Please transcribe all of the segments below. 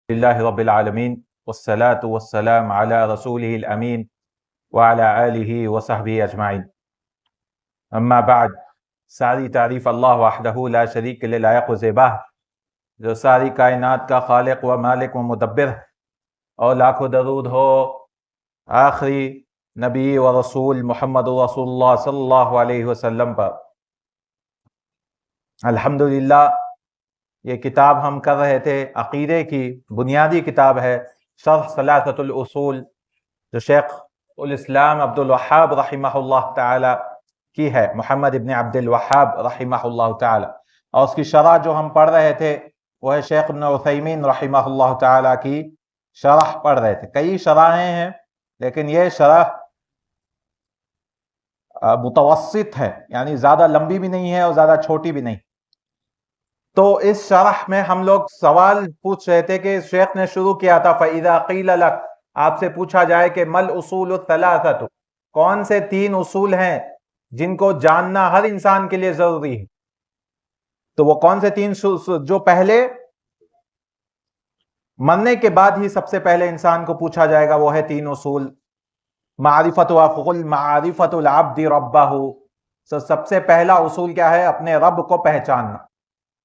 للہ رب العالمین والصلاة والسلام علی رسولہ الامین وعلی آلہ وصحبہ اجمعین۔ اما بعد، ساری تعریف اللہ وحدہ لا شریک کے لائق و زیبا ہے، جو ساری کائنات کا خالق و مالک و مدبر ہے، اور لاکھوں درود ہو آخری نبی و رسول محمد رسول اللہ صلی اللہ علیہ وسلم پر۔ الحمدللہ یہ کتاب ہم کر رہے تھے، عقیدے کی بنیادی کتاب ہے، شرح ثلاثۃ الاصول، جو شیخ الاسلام عبد الوہاب رحمہ اللہ تعالی کی ہے، محمد ابن عبد الوہاب رحمہ اللہ تعالی، اور اس کی شرح جو ہم پڑھ رہے تھے وہ ہے شیخ ابن عثیمین رحمہ اللہ تعالی کی شرح پڑھ رہے تھے۔ کئی شرحیں ہیں لیکن یہ شرح متوسط ہے، یعنی زیادہ لمبی بھی نہیں ہے اور زیادہ چھوٹی بھی نہیں۔ تو اس شرح میں ہم لوگ سوال پوچھ رہے تھے کہ شیخ نے شروع کیا تھا فَإِذَا قِيلَ لَكَ، آپ سے پوچھا جائے کہ مَا الْأُصُولُ الثَّلَاثَةُ، کون سے تین اصول ہیں جن کو جاننا ہر انسان کے لیے ضروری ہے؟ تو وہ کون سے تین جو پہلے مرنے کے بعد ہی سب سے پہلے انسان کو پوچھا جائے گا، وہ ہے تین اصول۔ معرفت وفقل معرفت العبد ربہ، سب سے پہلا اصول کیا ہے؟ اپنے رب کو پہچاننا،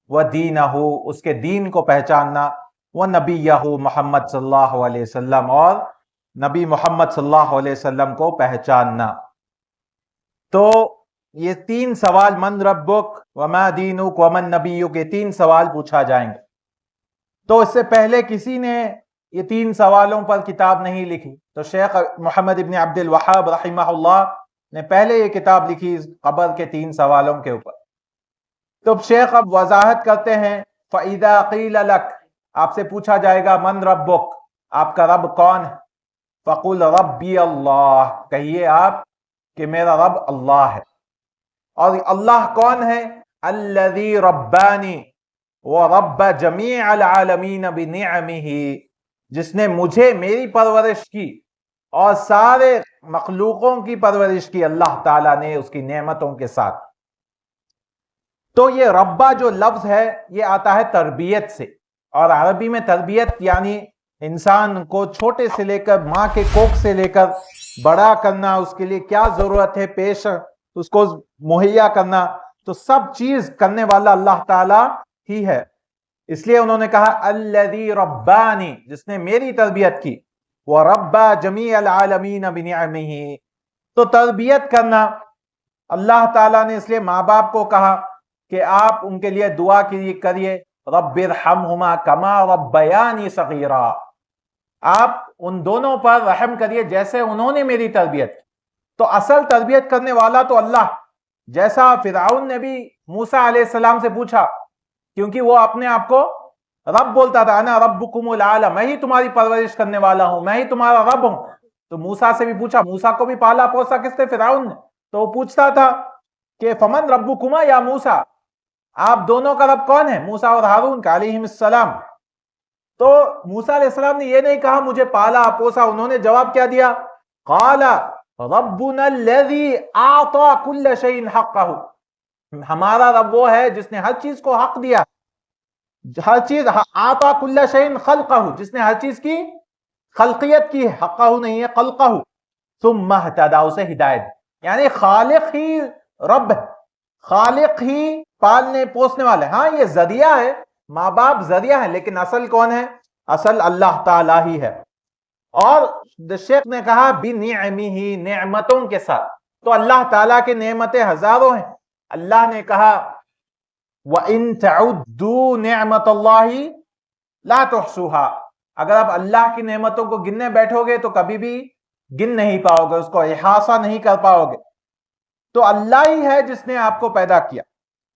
وَدِينَهُ، اس کے دین کو پہچاننا، وَنَبِيَّهُ محمد صلی اللہ علیہ وسلم، اور نبی محمد صلی اللہ علیہ وسلم کو پہچاننا۔ تو یہ تین سوال، من ربک وما دینک ومن نبیک، یہ تین سوال پوچھا جائیں گے۔ تو اس سے پہلے کسی نے یہ تین سوالوں پر کتاب نہیں لکھی، تو شیخ محمد ابن عبد الوہاب رحمہ اللہ نے پہلے یہ کتاب لکھی قبر کے تین سوالوں کے اوپر۔ تو شیخ اب وضاحت کرتے ہیں فَإِذَا قِيلَ لَكَ، آپ سے پوچھا جائے گا من ربک، آپ کا رب کون ہے؟ فَقُلْ رَبِّيَ اللَّهُ، کہیے آپ کہ میرا رب اللہ ہے۔ اور اللہ کون ہے؟ الَّذِي رَبَّانِي وَرَبَّ جَمِيعَ الْعَالَمِينَ بِنِعَمِهِ، جس نے مجھے میری پرورش کی اور سارے مخلوقوں کی پرورش کی اللہ تعالیٰ نے اس کی نعمتوں کے ساتھ۔ تو یہ ربا جو لفظ ہے یہ آتا ہے تربیت سے، اور عربی میں تربیت یعنی انسان کو چھوٹے سے لے کر ماں کے کوکھ سے لے کر بڑا کرنا، اس کے لیے کیا ضرورت ہے پیش اس کو مہیا کرنا، تو سب چیز کرنے والا اللہ تعالی ہی ہے۔ اس لیے انہوں نے کہا الذی ربانی، جس نے میری تربیت کی، وَرَبَّ جَمِيعَ الْعَالَمِينَ بِنِعْمِهِ، تو تربیت کرنا اللہ تعالیٰ نے اس لیے ماں باپ کو کہا کہ آپ ان کے لیے دعا کریے رب ارحمہما کما ربیانی صغیرا، آپ ان دونوں پر رحم کریے جیسے انہوں نے میری تربیت کی۔ تو اصل تربیت کرنے والا تو اللہ، جیسا فرعون نے بھی موسیٰ علیہ السلام سے پوچھا، کیونکہ وہ اپنے آپ کو رب بولتا تھا، انا ربکم الاعلی، میں ہی تمہاری پرورش کرنے والا ہوں، میں ہی تمہارا رب ہوں۔ تو موسیٰ سے بھی پوچھا، موسیٰ کو بھی پالا پوسا کس نے؟ فرعون نے۔ تو وہ پوچھتا تھا کہ فمن ربکما یا موسیٰ، آپ دونوں کا رب کون ہے؟ موسیٰ اور ہارون کا علیہم السلام۔ تو موسیٰ علیہ السلام نے یہ نہیں کہا مجھے پالا پوسا، انہوں نے جواب کیا دیا؟ قال ربنا الذی اعطى كل شيء حقه، ہمارا رب وہ ہے جس نے ہر چیز کو حق دیا، ہر چیز اعطى كل شيء خلقه، جس نے ہر چیز کی خلقیت کی، حقہ نہیں ہے خلقہ، ثم اهتدى، اسے ہدایت، یعنی خالق ہی رب ہے، خالق ہی پالنے پوسنے والے۔ ہاں یہ ذریعہ ہے، ماں باپ ذریعہ ہے، لیکن اصل کون ہے؟ اصل اللہ تعالیٰ ہی ہے۔ اور شیخ نے کہا بِنِعْمِهِ، نعمتوں کے ساتھ۔ تو اللہ تعالیٰ کے نعمتیں ہزاروں ہیں۔ اللہ نے کہا وَإِن تَعُدُّوا نِعْمَةَ اللَّهِ لَا تُحْصُوهَا، اگر آپ اللہ کی نعمتوں کو گننے بیٹھو گے تو کبھی بھی گن نہیں پاؤ گے، اس کو احاطہ نہیں کر پاؤ گے۔ تو اللہ ہی ہے جس نے آپ کو پیدا کیا،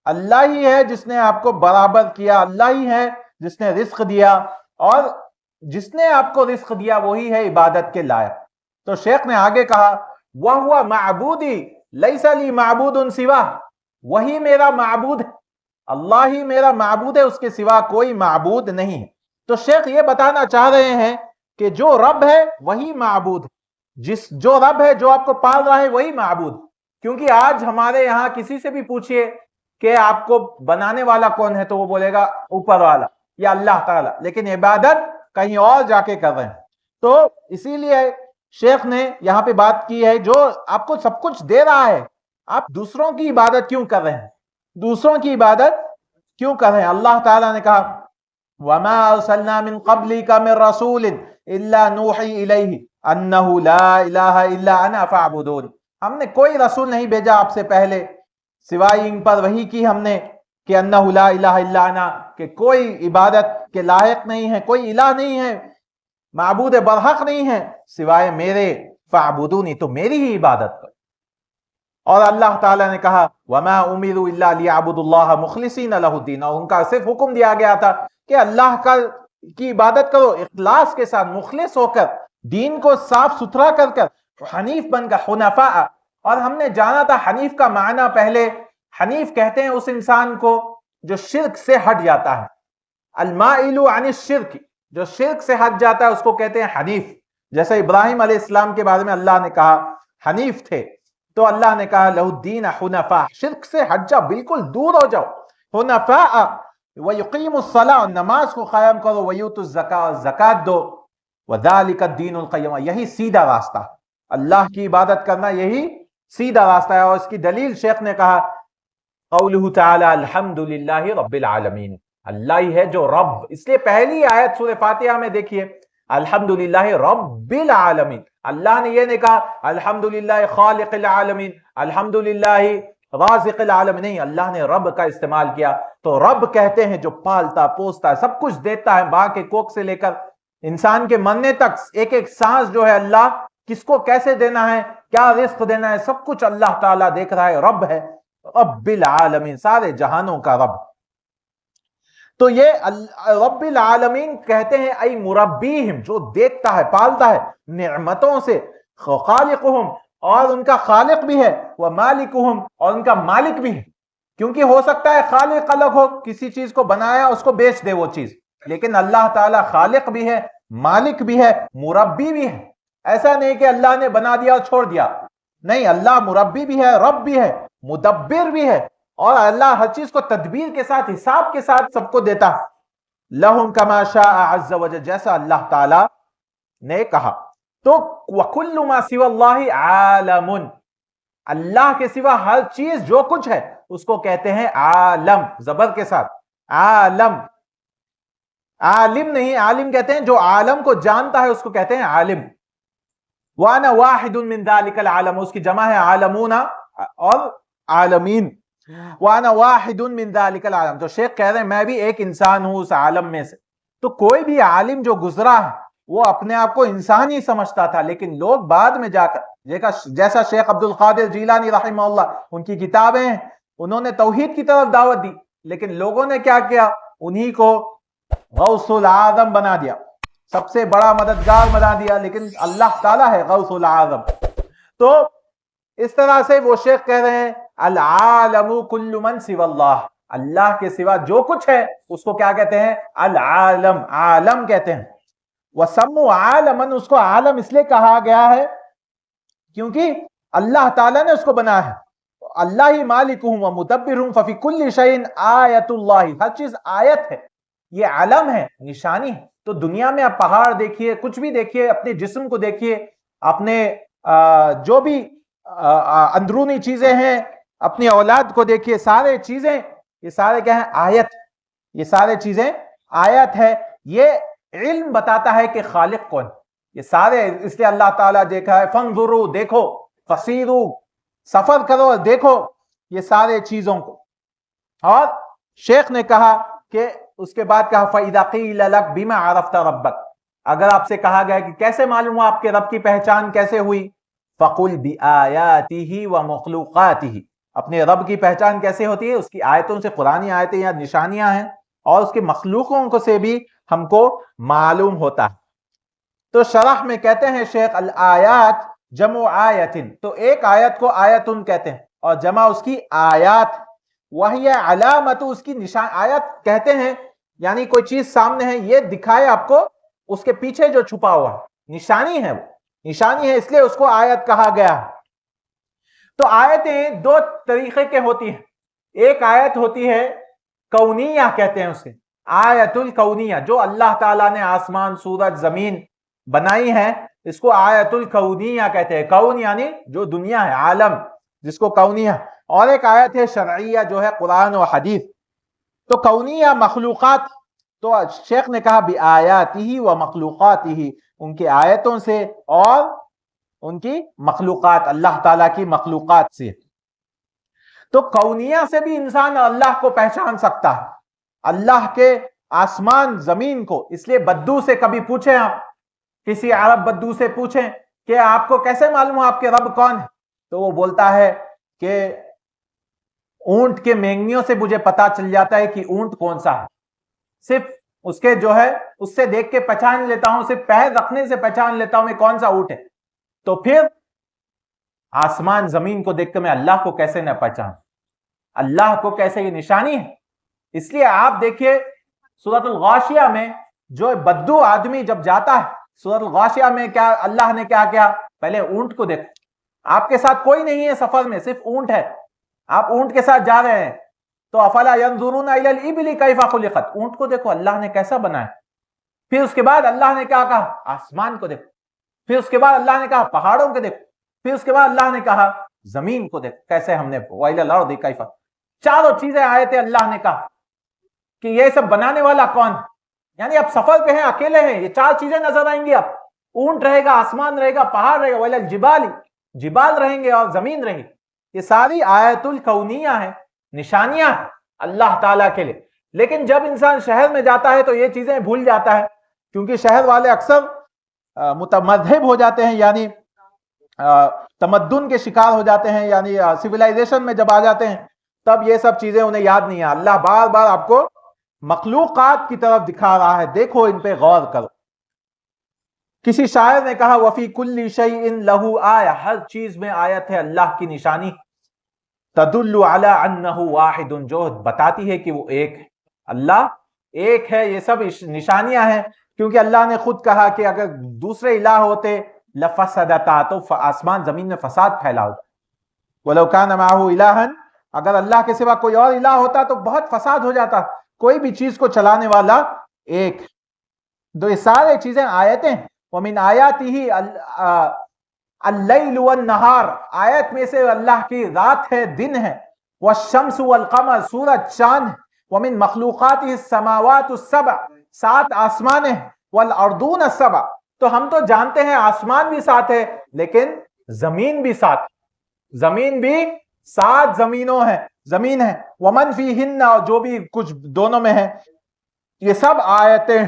اللہ ہی ہے جس نے آپ کو برابر کیا، اللہ ہی ہے جس نے رزق دیا، اور جس نے آپ کو رزق دیا وہی ہے عبادت کے لائق۔ تو شیخ نے آگے کہا وَهُوَ مَعْبُودِي لَيْسَ لِي مَعْبُودٌ سِوَاهُ، وہی میرا معبود ہے، اللہ ہی میرا معبود ہے، اس کے سوا کوئی معبود نہیں ہے۔ تو شیخ یہ بتانا چاہ رہے ہیں کہ جو رب ہے وہی معبود ہے، جو رب ہے جو آپ کو پال رہا ہے وہی معبود ہے۔ کیونکہ آج ہمارے یہاں کسی سے بھی پوچھئے کہ آپ کو بنانے والا کون ہے تو وہ بولے گا اوپر والا یا اللہ تعالیٰ، لیکن عبادت کہیں اور جا کے کر رہے ہیں. تو اسی لیے شیخ نے یہاں پہ بات کی ہے، جو آپ کو سب کچھ دے رہا ہے، آپ دوسروں کی عبادت کیوں کر رہے ہیں؟ دوسروں کی عبادت کیوں کر رہے ہیں؟ اللہ تعالیٰ نے کہا وَمَا أَرْسَلْنَا مِن قَبْلِكَ مِن رَسُولٍ إِلَّا نُوحِي إِلَيْهِ أَنَّهُ لَا إِلَهَ إِلَّا أَنَا فَاعْبُدُونِ. ہم نے کوئی رسول نہیں بھیجا آپ سے پہلے سوائے ان پر وحی کی ہم نے کہ انہ لا الہ الا انا، کہ کوئی عبادت کے لائق نہیں ہے، کوئی الہ نہیں ہے، معبود برحق نہیں ہے سوائے میرے، فاعبدونی، تو میری ہی عبادت کرو. اور اللہ تعالیٰ نے کہا وما امروا الا لیعبدوا اللہ مخلصین لہ الدین، اور ان کا صرف حکم دیا گیا تھا کہ اللہ کی عبادت کرو اخلاص کے ساتھ، مخلص ہو کر، دین کو صاف ستھرا کر کر، حنیف بن کر، حنفاء. اور ہم نے جانا تھا حنیف کا معنی پہلے، حنیف کہتے ہیں اس انسان کو جو شرک سے ہٹ جاتا ہے، المائل عن الشرک، جو شرک سے ہٹ جاتا ہے اس کو کہتے ہیں حنیف. جیسے ابراہیم علیہ السلام کے بارے میں اللہ نے کہا حنیف تھے، تو اللہ نے کہا لہ الدین حنفاء، شرک سے ہٹ جاؤ، بالکل دور ہو جاؤ. حنفاء وَيُقِيمُ الصَّلَاةَ، نماز کو قائم کرو، وَيُؤْتُ الزَّكَاةَ، زکات دو، وَذَلِكَ الدِّينُ الْقَيِّمُ، یہی سیدھا راستہ، اللہ کی عبادت کرنا یہی سیدھا راستہ ہے. اور اس کی دلیل شیخ نے کہا قولہ تعالی الحمدللہ رب العالمین، اللہ ہی ہے جو رب. اس لیے پہلی آیت سورہ فاتحہ میں دیکھیے الحمدللہ رب العالمین، اللہ نے یہ نہیں کہا الحمدللہ خالق العالمین، الحمدللہ رازق العالمین، نہیں، اللہ نے رب کا استعمال کیا. تو رب کہتے ہیں جو پالتا پوستا ہے، سب کچھ دیتا ہے، ماں کے کوکھ سے لے کر انسان کے مرنے تک، ایک ایک سانس جو ہے اللہ کس کو کیسے دینا ہے، کیا رزق دینا ہے، سب کچھ اللہ تعالیٰ دیکھ رہا ہے، رب ہے، رب العالمین، سارے جہانوں کا رب. تو یہ رب العالمین کہتے ہیں ای مربیہم، جو دیکھتا ہے، پالتا ہے نعمتوں سے، خالقہم، اور ان کا خالق بھی ہے، ومالکہم، اور ان کا مالک بھی ہے. کیونکہ ہو سکتا ہے خالق الگ ہو، کسی چیز کو بنایا اس کو بیچ دے وہ چیز، لیکن اللہ تعالیٰ خالق بھی ہے، مالک بھی ہے، مربی بھی ہے. ایسا نہیں کہ اللہ نے بنا دیا اور چھوڑ دیا، نہیں، اللہ مربی بھی ہے، رب بھی ہے، مدبر بھی ہے، اور اللہ ہر چیز کو تدبیر کے ساتھ، حساب کے ساتھ سب کو دیتا ہے. لہم کما شاء عز وجل، جیسا اللہ تعالی نے کہا. تو وَكُلُّ مَا سِوَى اللَّهِ عَالَمٌ، اللہ کے سوا ہر چیز جو کچھ ہے اس کو کہتے ہیں عالم، زبر کے ساتھ، عالم. عالم نہیں، عالم کہتے ہیں جو عالم کو جانتا ہے اس کو کہتے ہیں عالم. وَأَنَا وَاحِدٌ مِّن ذَلِكَ الْعَالَمُ، اس کی جمع ہے عالمون اور عالمین. وَأَنَا وَاحِدٌ مِّن ذَلِكَ الْعَالَمُ، تو شیخ کہہ رہے ہیں میں بھی ایک انسان ہوں اس عالم میں سے. تو کوئی بھی عالم جو گزرا ہے وہ اپنے آپ کو انسان ہی سمجھتا تھا، لیکن لوگ بعد میں جا کر، جیسا شیخ عبد القادر جیلانی رحمہ اللہ، ان کی کتابیں ہیں، انہوں نے توحید کی طرف دعوت دی، لیکن لوگوں نے کیا کیا، انہی کو غوث العظم بنا دیا، سب سے بڑا مددگار بنا دیا، لیکن اللہ تعالیٰ ہے غوث العظم. تو اس طرح سے وہ شیخ کہہ رہے ہیں العالم کل من سوى اللہ، اللہ کے سوا جو کچھ ہے اس کو کیا کہتے ہیں، العالم، عالم کہتے ہیں. وَسَمُّوا عَالَمًا، اس کو عالم اس لیے کہا گیا ہے کیونکہ اللہ تعالیٰ نے اس کو بنا ہے. اللہ ہی مالکہم ومدبرہم ففی کل شیء آیت اللہ، ہر چیز آیت ہے، یہ علم ہے، نشانی ہے. تو دنیا میں آپ پہاڑ دیکھیے، کچھ بھی دیکھیے، اپنے جسم کو دیکھیے، اپنے جو بھی اندرونی چیزیں ہیں، اپنی اولاد کو دیکھیے، سارے چیزیں، یہ سارے کیا ہیں، آیت، یہ سارے چیزیں آیت ہے. یہ علم بتاتا ہے کہ خالق کون، یہ سارے، اس لیے اللہ تعالیٰ دیکھا ہے فانظروا، دیکھو، فسیروا، سفر کرو، دیکھو یہ سارے چیزوں کو. اور شیخ نے کہا کہ اس کے بعد کہا فَإِذَا قِيلَ لَكَ بِمَا عَرَفْتَ رَبَّكَ، اگر آپ سے کہا گیا کہ کیسے معلوم ہوا آپ کے رب کی پہچان کیسے ہوئی، فَقُلْ بِآيَاتِهِ وَمُخْلُقَاتِهِ، اپنے رب کی پہچان کیسے ہوتی ہے، اس کی آیتوں سے، قرآنی آیتیں یا نشانیاں ہیں، اور اس کے مخلوقوں کو سے بھی ہم کو معلوم ہوتا ہے. تو شرح میں کہتے ہیں شیخ الآیات جمع آیتن، تو ایک آیت کو آیتن کہتے ہیں، اور جمع اس کی آیات، وہی علامت، اس کی نشان. آیت کہتے ہیں یعنی کوئی چیز سامنے ہے، یہ دکھائے آپ کو اس کے پیچھے جو چھپا ہوا ہے، نشانی ہے، وہ نشانی ہے، اس لیے اس کو آیت کہا گیا ہے. تو آیتیں دو طریقے کے ہوتی ہیں، ایک آیت ہوتی ہے کونیہ کہتے ہیں اسے، آیت الکونیہ، جو اللہ تعالیٰ نے آسمان سورج زمین بنائی ہے، اس کو آیت الکونیہ کہتے ہیں۔ کون یعنی جو دنیا ہے، عالم، جس کو کونیہ۔ اور ایک آیت ہے شرعیہ جو ہے قرآن و حدیث۔ تو کونیہ مخلوقات، تو شیخ نے کہا بآیاتہ و مخلوقاتہ، ان کی آیتوں سے اور ان کی مخلوقات، اللہ تعالیٰ کی مخلوقات سے۔ تو کونیہ سے بھی انسان اللہ کو پہچان سکتا ہے، اللہ کے آسمان زمین کو۔ اس لیے بدو سے کبھی پوچھیں، آپ کسی عرب بدو سے پوچھیں کہ آپ کو کیسے معلوم آپ کے رب کون ہے، تو وہ بولتا ہے کہ اونٹ کے مینگنیوں سے مجھے پتا چل جاتا ہے کہ اونٹ کون سا ہے، صرف اس کے جو ہے اس سے دیکھ کے پہچان لیتا ہوں، صرف پیر رکھنے سے پہچان لیتا ہوں میں کون سا اونٹ ہے۔ تو پھر آسمان زمین کو دیکھ کے میں اللہ کو کیسے نہ پہچان، اللہ کو کیسے، یہ نشانی ہے۔ اس لیے آپ دیکھیے سورۃ الغاشیہ میں جو بدو آدمی جب جاتا ہے، سورۃ الغاشیہ میں کیا اللہ نے کیا کیا، پہلے اونٹ کو دیکھو، آپ کے ساتھ کوئی نہیں ہے سفر میں، صرف اونٹ ہے، آپ اونٹ کے ساتھ جا رہے ہیں، تو افلا ينظرون الى الابل كيف خلقت، اونٹ کو دیکھو اللہ نے کیسا بنایا۔ پھر اس کے بعد اللہ نے کیا کہا، آسمان کو دیکھو، پھر اس کے بعد اللہ نے کہا پہاڑوں کو دیکھو، پھر اس کے بعد اللہ نے کہا زمین کو دیکھو کیسے ہم نے، وَإِلَى الْأَرْضِ كَيْفَ، چاروں چیزیں آیتیں اللہ نے کہا کہ یہ سب بنانے والا کون ہے۔ یعنی آپ سفر پہ ہیں، اکیلے ہیں، یہ چار چیزیں نظر آئیں گی، آپ اونٹ رہے گا، آسمان رہے گا، پہاڑ رہے گا، وَإِلَى الْجِبَالِ، جبال رہیں گے اور زمین رہے گی۔ یہ ساری آیت الکونیہ ہیں، نشانیاں اللہ تعالیٰ کے لیے۔ لیکن جب انسان شہر میں جاتا ہے تو یہ چیزیں بھول جاتا ہے، کیونکہ شہر والے اکثر متمذہب ہو جاتے ہیں، یعنی تمدن کے شکار ہو جاتے ہیں، یعنی سویلائزیشن میں جب آ جاتے ہیں تب یہ سب چیزیں انہیں یاد نہیں ہے۔ اللہ بار بار آپ کو مخلوقات کی طرف دکھا رہا ہے، دیکھو ان پہ غور کرو۔ کسی شاعر نے کہا وَفِي كُلِّ شَيْءٍ لَهُ آیَةٌ، ہر چیز میں آیت ہے اللہ کی نشانی، تدل علی انہ واحد، جو بتاتی ہے کہ وہ ایک ہے، اللہ ایک ہے۔ یہ سب نشانیاں ہیں، کیونکہ اللہ نے خود کہا کہ اگر دوسرے الہ ہوتے لفسدتا، تو آسمان زمین میں فساد پھیلا ہوتا۔ وَلَوْ كَانَ مَعَهُ إِلَٰهًا، اگر اللہ کے سوا کوئی اور الہ ہوتا تو بہت فساد ہو جاتا۔ کوئی بھی چیز کو چلانے والا ایک۔ تو یہ سارے چیزیں آیتیں، وَمِنْ آیَاتِهِ اللیل والنہار، آیت میں سے اللہ کی رات ہے، دن ہے، والشمس والقمر، سورج چاند، ومن مخلوقات السماوات السبع، 7 آسمان ہیں، والارضون السبع، تو ہم تو جانتے ہیں آسمان بھی 7 ہے، لیکن زمین بھی 7، زمین بھی 7 زمینوں ہیں، زمین ہے، ومن فیہن، اور جو بھی کچھ دونوں میں ہے۔ یہ سب آیتیں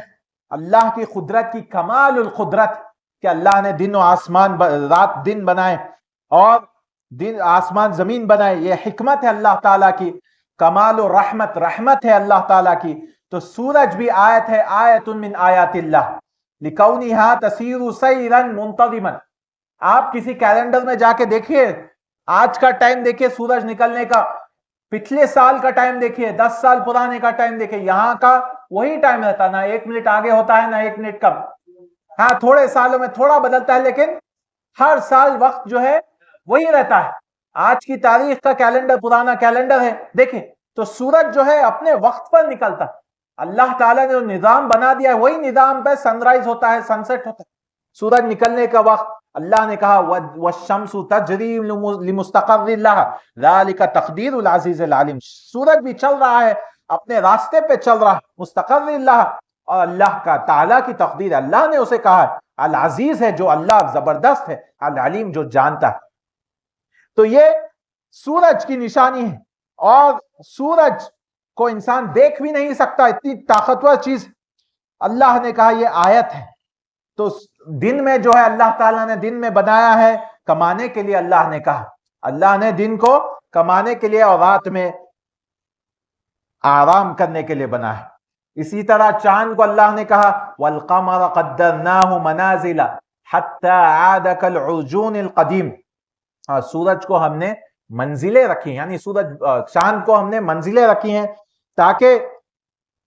اللہ کی قدرت کی، کمال القدرت، کہ اللہ نے دن و آسمان، رات دن بنائے اور دن آسمان زمین بنائے، یہ حکمت ہے اللہ تعالیٰ کی، کمال و رحمت، رحمت ہے اللہ تعالیٰ کی۔ تو سورج بھی آیت ہے، آیت من آیات اللہ، لکونہا تسیر سیرا منتظما۔ آپ کسی کیلنڈر میں جا کے دیکھیے، آج کا ٹائم دیکھیے سورج نکلنے کا، پچھلے سال کا ٹائم دیکھیے، 10 سال پرانے کا ٹائم دیکھیے، یہاں کا وہی ٹائم رہتا، نہ 1 منٹ آگے ہوتا ہے نہ 1 منٹ کم۔ ہاں تھوڑے سالوں میں تھوڑا بدلتا ہے، لیکن ہر سال وقت جو ہے وہی رہتا ہے۔ آج کی تاریخ کا کیلنڈر پرانا کیلنڈر ہے، دیکھیں تو سورج جو ہے اپنے وقت پر نکلتا، اللہ تعالیٰ نے جو نظام بنا دیا ہے وہی نظام پہ سن رائز ہوتا ہے، سن سیٹ ہوتا ہے۔ سورج نکلنے کا وقت اللہ نے کہا والشمس تجری لمستقر لها ذلك تقدیر العزیز العلیم، سورج بھی چل رہا ہے، اپنے راستے پہ چل رہا ہے، مستقر للہ، اور اللہ کا تعالیٰ کی تقدیر، اللہ نے اسے کہا ہے، العزیز ہے جو اللہ زبردست ہے، العلیم جو جانتا ہے۔ تو یہ سورج کی نشانی ہے، اور سورج کو انسان دیکھ بھی نہیں سکتا، اتنی طاقتور چیز اللہ نے کہا یہ آیت ہے۔ تو دن میں جو ہے اللہ تعالیٰ نے دن میں بنایا ہے کمانے کے لیے، اللہ نے کہا اللہ نے دن کو کمانے کے لیے اور رات میں آرام کرنے کے لیے بنا ہے۔ اسی طرح چاند کو اللہ نے کہا والقمر قدرناہ منازل حتی عاد کالعرجون القدیم، سورج کو ہم نے منزلیں رکھی، یعنی چاند کو ہم نے منزلیں رکھی ہیں تاکہ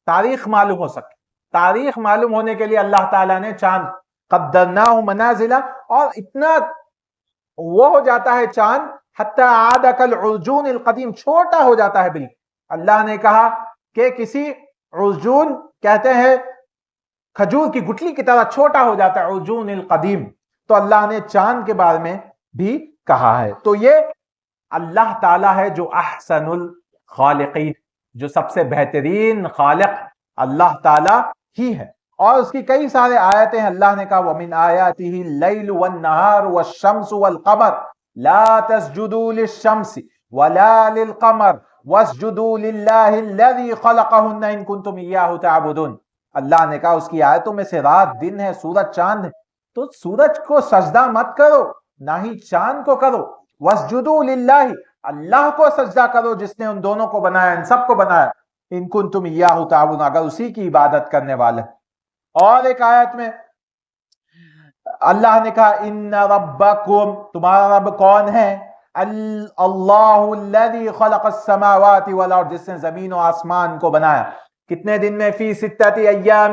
تاریخ معلوم ہو سکے۔ تاریخ معلوم ہونے کے لیے اللہ تعالیٰ نے چاند قدرناہ منازل، اور اتنا وہ ہو جاتا ہے چاند حتی عاد کالعرجون القدیم، چھوٹا ہو جاتا ہے بالکل۔ اللہ نے کہا کہ کسی عرجون کہتے ہیں کھجور کی گٹلی کی طرح چھوٹا ہو جاتا ہے، عرجون القدیم. تو اللہ نے چاند کے بارے میں بھی کہا ہے. تو یہ اللہ تعالیٰ ہے جو احسن الخالقین، جو سب سے بہترین خالق اللہ تعالیٰ ہی ہے. اور اس کی کئی سارے آیتیں ہیں. اللہ نے کہا وَمِنْ آیَاتِهِ اللَّيْلُ وَالنَّهَارُ وَالشَّمْسُ وَالْقَمَرُ لَا تَسْجُدُوا لِلشَّمْسِ وَلَا لِلْقَمَرِ وَاسْجُدُوا لِلَّهِ الَّذِي خَلَقَهُنَّ إِن كُنتُمْ إِيَّاهُ تَعْبُدُونَ. اللہ نے کہا اس کی آیتوں میں سے رات دن ہے، سورج چاند ہے، تو سورج کو سجدہ مت کرو، نہ ہی چاند کو کرو. وَاسْجُدُوا لِلَّهِ، اللہ کو سجدہ کرو جس نے ان دونوں کو بنایا، ان سب کو بنایا. ان کنتم ایاہ تعبدون، اگر اسی کی عبادت کرنے والے. اور ایک آیت میں اللہ نے کہا ان ربکم، تمہارا رب کون ہے؟ اللہ الذی خلق السماوات والارض، جس نے زمین و آسمان کو بنایا. کتنے دن میں؟ فی ستۃ ایام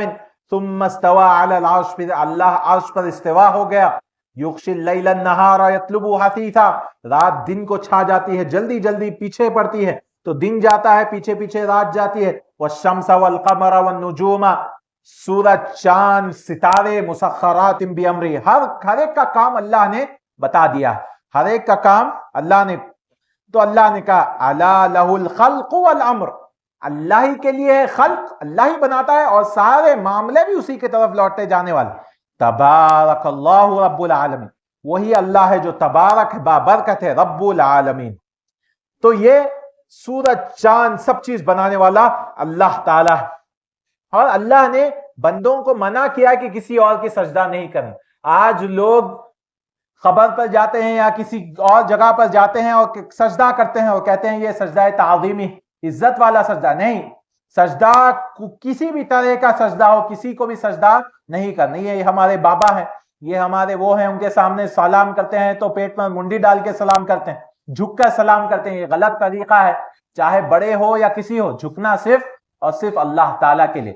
ثم استوى علی العرش، پھر اللہ عرش پر استوا ہو گیا. یغشی اللیل النہار یطلبہ حثیثا، رات دن کو چھا جاتی ہے، جلدی جلدی پیچھے پڑتی ہے، تو دن جاتا ہے پیچھے پیچھے رات جاتی ہے. والشمس والقمر والنجوم، سورج چاند ستارے مسخرات بامرہ، ہر ایک کا کام اللہ نے بتا دیا، ہر ایک کا کام اللہ نے. تو اللہ نے کہا الا لہ الخلق والامر، اللہ ہی کے لیے خلق، اللہ ہی بناتا ہے، اور سارے معاملے بھی اسی کی طرف لوٹتے جانے والے. تبارک اللہ رب العالمین، وہی اللہ ہے جو تبارک ہے، بابرکت ہے، رب العالمین. تو یہ سورج چاند سب چیز بنانے والا اللہ تعالیٰ ہے. اور اللہ نے بندوں کو منع کیا کہ کسی اور کی سجدہ نہیں کریں. آج لوگ خبر پر جاتے ہیں یا کسی اور جگہ پر جاتے ہیں اور سجدہ کرتے ہیں اور کہتے ہیں یہ سجدہ تعظیمی، عزت والا سجدہ. نہیں، سجدہ کسی بھی طرح کا سجدہ ہو، کسی کو بھی سجدہ نہیں کرنی. یہ ہمارے بابا ہیں، یہ ہمارے وہ ہیں، ان کے سامنے سلام کرتے ہیں تو پیٹ میں منڈی ڈال کے سلام کرتے ہیں، جھک کر سلام کرتے ہیں. یہ غلط طریقہ ہے. چاہے بڑے ہو یا کسی ہو، جھکنا صرف اور صرف اللہ تعالیٰ کے لیے.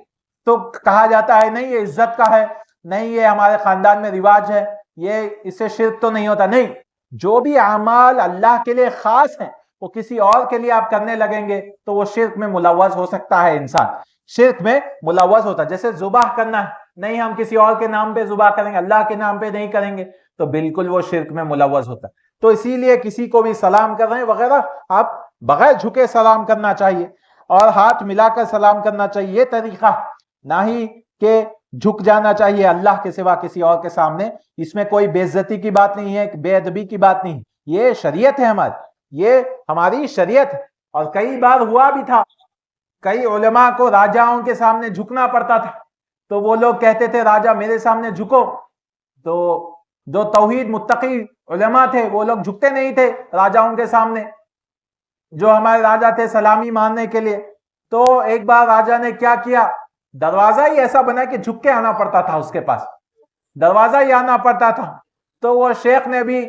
تو کہا جاتا ہے نہیں یہ عزت کا ہے، نہیں یہ ہمارے خاندان میں رواج ہے، یہ اس سے شرک تو نہیں ہوتا. نہیں، جو بھی اعمال اللہ کے لیے خاص ہیں وہ کسی اور کے لیے آپ کرنے لگیں گے تو وہ شرک میں ملوث ہو سکتا ہے. انسان شرک میں ملوث ہوتا ہے. جیسے ذبح کرنا ہے، نہیں ہم کسی اور کے نام پہ ذبح کریں گے، اللہ کے نام پہ نہیں کریں گے، تو بالکل وہ شرک میں ملوث ہوتا ہے. تو اسی لیے کسی کو بھی سلام کر رہے ہیں وغیرہ، آپ بغیر جھکے سلام کرنا چاہیے اور ہاتھ ملا کر سلام کرنا چاہیے. یہ طریقہ، نہ ہی کہ جھک جانا چاہیے اللہ کے سوا کسی اور کے سامنے. اس میں کوئی بے عزتی کی بات نہیں ہے، بے ادبی کی بات نہیں. یہ شریعت ہے ہماری، یہ ہماری شریعت ہے. اور کئی بار ہوا بھی تھا، کئی علماء کو راجاؤں کے سامنے جھکنا پڑتا تھا، تو وہ لوگ کہتے تھے راجا میرے سامنے جھکو. تو جو توحید متقی علماء تھے وہ لوگ جھکتے نہیں تھے راجاؤں کے سامنے، جو ہمارے راجا تھے سلامی ماننے کے لیے. تو ایک بار راجا نے کیا کیا، دروازہ ہی ایسا بنا کہ جھک کے آنا پڑتا تھا، اس کے پاس دروازہ ہی آنا پڑتا تھا. تو وہ شیخ نے بھی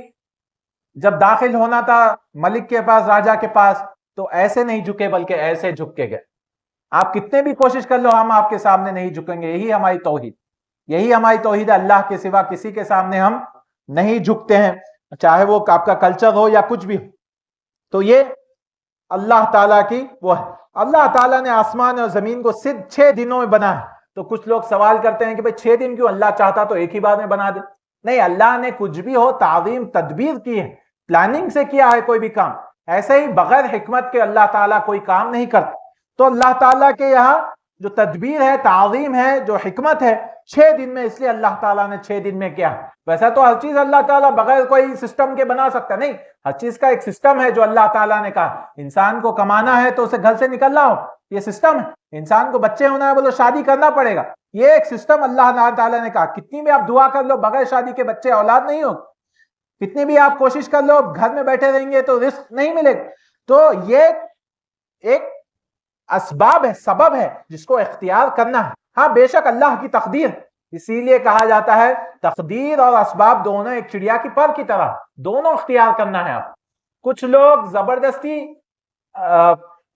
جب داخل ہونا تھا ملک کے پاس، راجا کے پاس، تو ایسے نہیں جھکے بلکہ ایسے جھک کے گئے. آپ کتنے بھی کوشش کر لو ہم آپ کے سامنے نہیں جھکیں گے. یہی ہماری توحید، یہی ہماری توحید ہے. اللہ کے سوا کسی کے سامنے ہم نہیں جھکتے ہیں، چاہے وہ آپ کا کلچر ہو یا کچھ بھی ہو. تو یہ اللہ تعالیٰ کی وہ ہے. اللہ تعالیٰ نے آسمان اور زمین کو صرف 6 دنوں میں بنا ہے. تو کچھ لوگ سوال کرتے ہیں کہ بھئی 6 دن کیوں؟ اللہ چاہتا تو ایک ہی بار میں بنا دے. نہیں، اللہ نے کچھ بھی ہو تعظیم تدبیر کی ہے، پلاننگ سے کیا ہے کوئی بھی کام. ایسے ہی بغیر حکمت کے اللہ تعالیٰ کوئی کام نہیں کرتا. تو اللہ تعالیٰ کے یہاں جو تدبیر ہے، تعظیم ہے، جو حکمت ہے، 6 دن میں، اس لیے اللہ تعالیٰ نے 6 دن میں کیا. ویسا تو ہر چیز اللہ تعالیٰ بغیر کوئی سسٹم کے بنا سکتا نہیں. ہر چیز کا ایک سسٹم ہے جو اللہ تعالیٰ نے کہا. انسان کو کمانا ہے تو اسے گھر سے نکلنا ہو، یہ سسٹم ہے. انسان کو بچے ہونا ہے بولو شادی کرنا پڑے گا، یہ ایک سسٹم اللہ تعالیٰ نے کہا. کتنی بھی آپ دعا کر لو بغیر شادی کے بچے اولاد نہیں ہو، کتنی بھی آپ کوشش کر لو گھر میں بیٹھے رہیں گے تو رزق نہیں ملے گا. تو یہ ایک اسباب ہے، سبب ہے جس کو اختیار کرنا ہے. ہاں بے شک اللہ کی تقدیر، اسی لیے کہا جاتا ہے تقدیر اور اسباب دونوں ایک چڑیا کی پر کی طرح، دونوں اختیار کرنا ہے آپ. کچھ لوگ زبردستی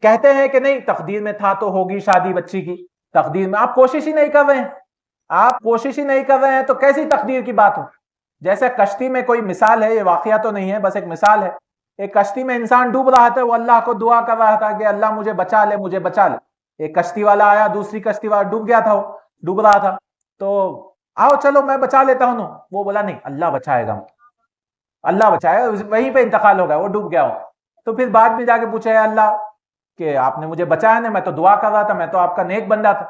کہتے ہیں کہ نہیں تقدیر میں تھا تو ہوگی شادی بچی کی، تقدیر میں آپ کوشش ہی نہیں کر رہے ہیں، آپ کوشش ہی نہیں کر رہے ہیں تو کیسی تقدیر کی بات ہو. جیسے کشتی میں کوئی مثال ہے، یہ واقعہ تو نہیں ہے، بس ایک مثال ہے. ایک کشتی میں انسان ڈوب رہا تھا، وہ اللہ کو دعا کر رہا تھا کہ اللہ مجھے بچا لے، مجھے بچا لے. ایک کشتی والا آیا, دوسری کشتی والا ڈوب گیا تھا, وہ ڈوب رہا تھا, تو آؤ چلو میں بچا لیتا ہوں. وہ بولا نہیں, اللہ بچائے گا, اللہ بچائے گا. وہیں پہ انتقال ہو گیا, وہ ڈوب گیا ہو. تو پھر بعد میں جا کے پوچھا, اے اللہ کہ آپ نے مجھے بچایا نہیں, میں تو دعا کر رہا تھا, میں تو آپ کا نیک بندہ تھا.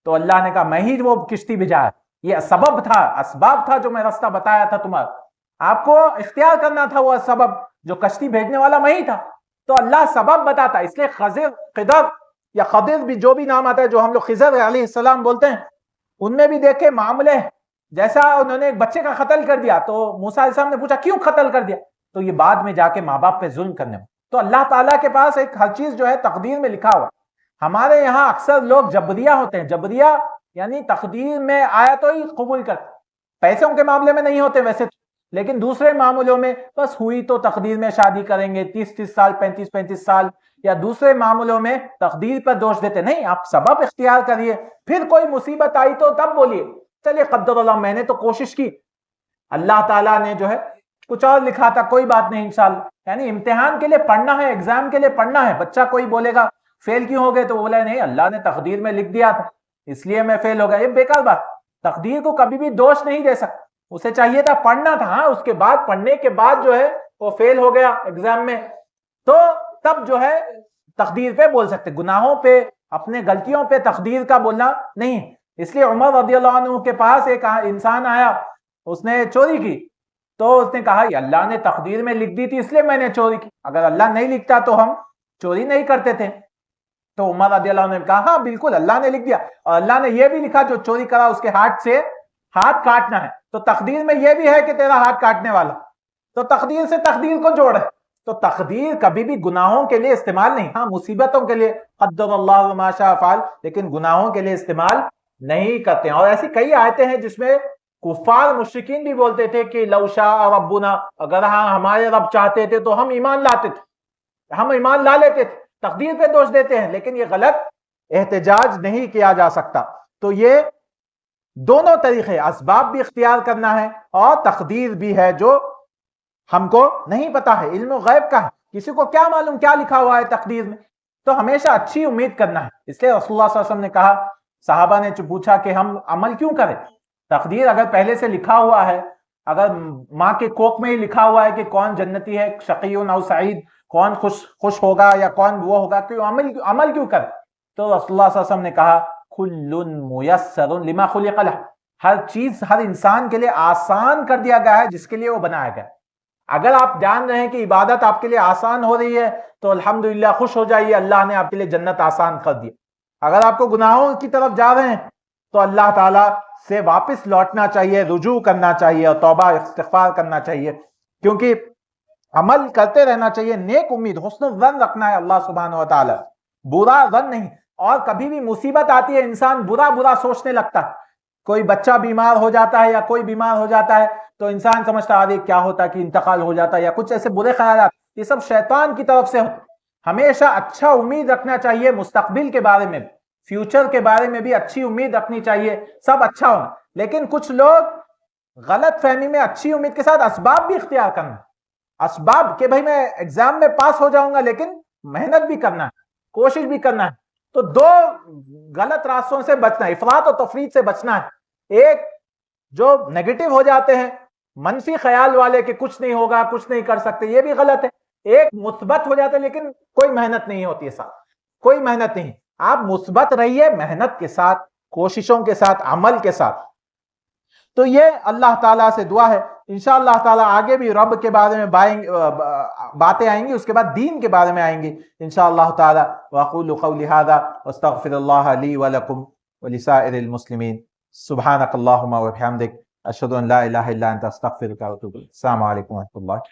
تو اللہ نے کہا میں ہی وہ کشتی بھیجایا, یہ سبب تھا, اسباب تھا جو میں راستہ بتایا تھا تمہارا, آپ کو اختیار کرنا تھا وہ سبب, جو کشتی بھیجنے والا میں ہی تھا. تو اللہ سبب بتاتا. اس لیے خضر یا خضر بھی جو بھی نام آتا ہے, جو ہم لوگ خضر علیہ السلام بولتے ہیں, ان میں بھی دیکھے معاملے, جیسا انہوں نے ایک بچے کا قتل کر دیا, تو موسیٰ علیہ السلام نے پوچھا کیوں قتل کر دیا, تو یہ بعد میں جا کے ماں باپ پہ ظلم کرنے میں. تو اللہ تعالیٰ کے پاس ایک ہر چیز جو ہے تقدیر میں لکھا ہوا. ہمارے یہاں اکثر لوگ جبریہ ہوتے ہیں, جبریہ یعنی تقدیر میں آیا تو ہی قبول کرتے, پیسوں کے معاملے میں نہیں ہوتے ویسے, لیکن دوسرے معاملوں میں بس ہوئی تو تقدیر میں شادی کریں گے, 30 سال 35 سال, یا دوسرے معاملوں میں تقدیر پر دوش دیتے. نہیں, آپ سبب اختیار کریے, پھر کوئی مصیبت آئی تو تب بولیے چلیے قدر اللہ, میں نے تو کوشش کی, اللہ تعالیٰ نے جو ہے کچھ اور لکھا تھا, کوئی بات نہیں انشاءاللہ. یعنی امتحان کے لیے پڑھنا ہے, ایگزام کے لیے پڑھنا ہے. بچہ کوئی بولے گا فیل کیوں ہو گئے, تو بولا نہیں اللہ نے تقدیر میں لکھ دیا تھا اس لیے میں فیل ہو گیا. یہ بیکار بات, تقدیر کو کبھی بھی دوش نہیں دے سکتا. اسے چاہیے تھا پڑھنا تھا, ہاں اس کے بعد پڑھنے کے بعد جو ہے وہ فیل ہو گیا ایگزام میں, تو تب جو ہے تقدیر پہ بول سکتے. گناہوں پہ, اپنے غلطیوں پہ تقدیر کا بولنا نہیں. اس لیے عمر رضی اللہ عنہ کے پاس ایک انسان آیا, اس نے چوری کی, تو اس نے کہا اللہ نے تقدیر میں لکھ دی تھی اس لیے میں نے چوری کی, اگر اللہ نہیں لکھتا تو ہم چوری نہیں کرتے تھے. تو عمر رضی اللہ عنہ نے کہا ہاں بالکل اللہ نے لکھ دیا, اور اللہ نے یہ بھی لکھا جو چوری کرا اس کے ہاتھ سے ہاتھ کاٹنا ہے, تو تقدیر میں یہ بھی ہے کہ تیرا ہاتھ کاٹنے والا. تو تقدیر سے تقدیر کو جوڑ ہے. تو تقدیر کبھی بھی گناہوں کے لیے استعمال نہیں, ہاں مصیبتوں کے لیے قدر اللہ ما شاء فعل, لیکن گناہوں کے لیے استعمال نہیں کرتے ہیں. اور ایسی کئی آیتیں ہیں جس میں کفار مشرکین بھی بولتے تھے کہ لو شاء ربنا, اگر ہاں ہمارے رب چاہتے تھے تو ہم ایمان لاتے تھے, ہم ایمان لا لیتے تھے. تقدیر پہ دوش دیتے ہیں, لیکن یہ غلط, احتجاج نہیں کیا جا سکتا. تو یہ دونوں طریقے, اسباب بھی اختیار کرنا ہے اور تقدیر بھی ہے جو ہم کو نہیں پتا ہے, علم و غیب کا ہے, کسی کو کیا معلوم کیا لکھا ہوا ہے تقدیر میں. تو ہمیشہ اچھی امید کرنا ہے. اس لیے رسول اللہ صلی اللہ علیہ وسلم نے کہا, صحابہ نے پوچھا کہ ہم عمل کیوں کریں, تقدیر اگر پہلے سے لکھا ہوا ہے, اگر ماں کے کوکھ میں ہی لکھا ہوا ہے کہ کون جنتی ہے, شقی او سعید, کون خوش ہوگا یا کون وہ ہوگا, کہ عمل کیوں کرے. تو رسول اللہ صلی اللہ علیہ وسلم نے کہا کل میسر لما خلق لہ, ہر چیز ہر انسان کے لیے آسان کر دیا گیا ہے جس کے لیے وہ بنایا گیا. اگر آپ جان رہے ہیں کہ عبادت آپ کے لیے آسان ہو رہی ہے تو الحمدللہ خوش ہو جائیے, اللہ نے آپ کے لیے جنت آسان کر دی. اگر آپ کو گناہوں کی طرف جا رہے ہیں تو اللہ تعالیٰ سے واپس لوٹنا چاہیے, رجوع کرنا چاہیے اور توبہ استغفار کرنا چاہیے, کیونکہ عمل کرتے رہنا چاہیے. نیک امید, حسن الظن رکھنا ہے اللہ سبحانہ و تعالیٰ, برا ظن نہیں. اور کبھی بھی مصیبت آتی ہے انسان برا سوچنے لگتا ہے, کوئی بچہ بیمار ہو جاتا ہے یا کوئی بیمار ہو جاتا ہے تو انسان سمجھتا ہے کیا ہوتا کہ انتقال ہو جاتا ہے, یا کچھ ایسے برے خیالات, یہ سب شیطان کی طرف سے ہوتے. ہمیشہ اچھا امید رکھنا چاہیے, مستقبل کے بارے میں, فیوچر کے بارے میں بھی اچھی امید رکھنی چاہیے, سب اچھا ہونا. لیکن کچھ لوگ غلط فہمی میں اچھی امید کے ساتھ اسباب بھی اختیار کرنا, اسباب کہ بھائی میں ایگزام میں پاس ہو جاؤں گا, لیکن محنت بھی کرنا ہے, کوشش بھی کرنا ہے. تو دو غلط راستوں سے بچنا ہے, افراط و تفریط سے بچنا ہے. ایک جو نیگیٹو ہو جاتے ہیں, منفی خیال والے کہ کچھ نہیں ہوگا, کچھ نہیں کر سکتے, یہ بھی غلط ہے. ایک مثبت ہو جاتے ہیں لیکن کوئی محنت نہیں ہوتی ہے ساتھ, کوئی محنت نہیں. آپ مثبت رہیے, محنت کے ساتھ, کوششوں کے ساتھ, عمل کے ساتھ. تو یہ اللہ تعالیٰ سے دعا ہے. انشاءاللہ تعالیٰ آگے بھی رب کے بارے میں باتیں آئیں گی, اس کے بعد دین کے بارے میں آئیں گی انشاءاللہ تعالیٰ. وَأَقُولُ قَوْلِي هَذَا وَأَسْتَغْفِرُ اللَّهَ لِي وَلَكُمْ وَلِسَائِرِ الْمُسْلِمِينَ سُبْحَانَكَ اللَّهُمَّ وَبِحَمْدِكَ أَشْهَدُ أَن لَا إِلَهَ إِلَّا أَنْتَ أَسْتَغْفِرُكَ وَأَتُوبُ إِلَيْكَ. السلام علیکم و رحمۃ اللہ.